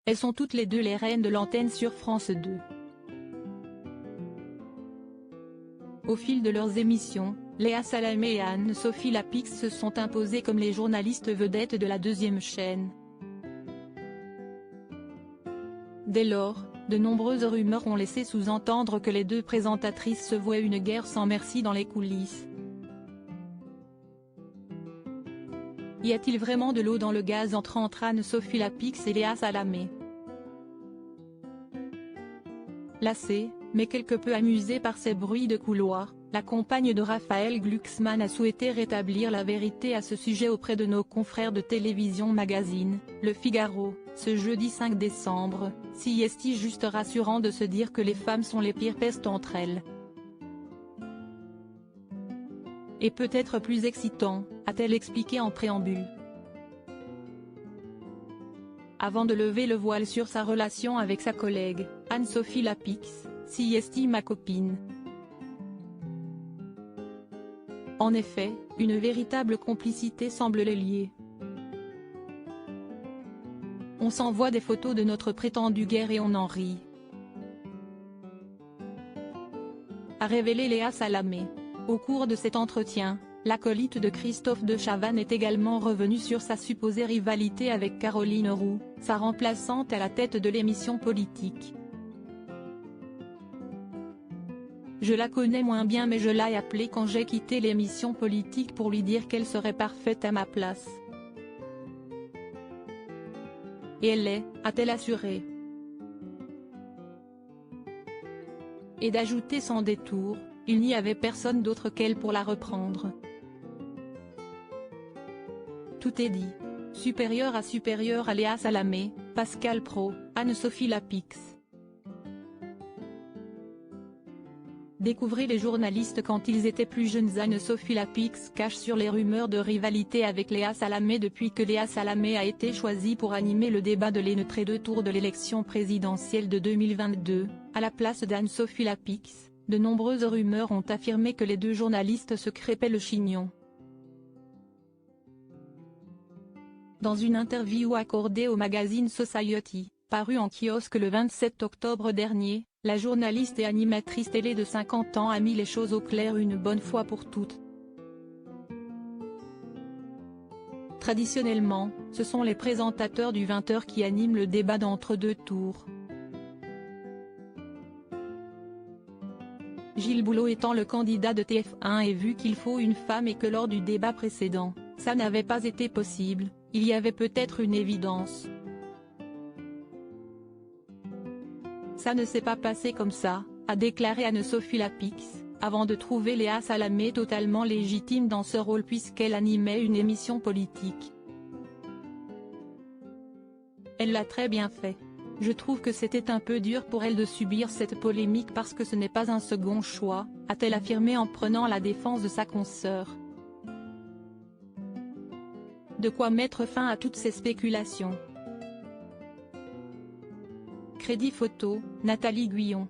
Elles sont toutes les deux les reines de l'antenne sur France 2. Au fil de leurs émissions, Léa Salamé et Anne-Sophie Lapix se sont imposées comme les journalistes vedettes de la deuxième chaîne. Dès lors, de nombreuses rumeurs ont laissé sous-entendre que les deux présentatrices se vouaient une guerre sans merci dans les coulisses. Y a-t-il vraiment de l'eau dans le gaz entre Anne-Sophie Lapix et Léa Salamé? Lassée, mais quelque peu amusée par ces bruits de couloir, la compagne de Raphaël Glucksmann a souhaité rétablir la vérité à ce sujet auprès de nos confrères de Télévision Magazine, Le Figaro, ce jeudi 5 décembre, si est-il juste rassurant de se dire que les femmes sont les pires pestes entre elles. Et peut-être plus excitant, a-t-elle expliqué en préambule. Avant de lever le voile sur sa relation avec sa collègue, Anne-Sophie Lapix, si est ma copine. En effet, une véritable complicité semble les lier. On s'envoie des photos de notre prétendue guerre et on en rit. A révélé Léa Salamé. Au cours de cet entretien, l'acolyte de Christophe de Chavannes est également revenu sur sa supposée rivalité avec Caroline Roux, sa remplaçante à la tête de l'émission politique. Je la connais moins bien mais je l'ai appelée quand j'ai quitté l'émission politique pour lui dire qu'elle serait parfaite à ma place. Et elle l'est, a-t-elle assuré. Et d'ajouter sans détour, il n'y avait personne d'autre qu'elle pour la reprendre. Tout est dit. Supérieur à Léa Salamé, Pascal Praud, Anne-Sophie Lapix. Découvrez les journalistes quand ils étaient plus jeunes. Anne-Sophie Lapix cache sur les rumeurs de rivalité avec Léa Salamé depuis que Léa Salamé a été choisie pour animer le débat de l'entrée deux tours de l'élection présidentielle de 2022, à la place d'Anne-Sophie Lapix. De nombreuses rumeurs ont affirmé que les deux journalistes se crêpaient le chignon. Dans une interview accordée au magazine Society, paru en kiosque le 27 octobre dernier, la journaliste et animatrice télé de 50 ans a mis les choses au clair une bonne fois pour toutes. Traditionnellement, ce sont les présentateurs du 20h qui animent le débat d'entre-deux tours. Gilles Boulot étant le candidat de TF1 et vu qu'il faut une femme et que lors du débat précédent, ça n'avait pas été possible, il y avait peut-être une évidence. Ça ne s'est pas passé comme ça, a déclaré Anne-Sophie Lapix, avant de trouver Léa Salamé totalement légitime dans ce rôle puisqu'elle animait une émission politique. Elle l'a très bien fait. Je trouve que c'était un peu dur pour elle de subir cette polémique parce que ce n'est pas un second choix, a-t-elle affirmé en prenant la défense de sa consoeur. De quoi mettre fin à toutes ces spéculations. Crédit photo, Nathalie Guyon.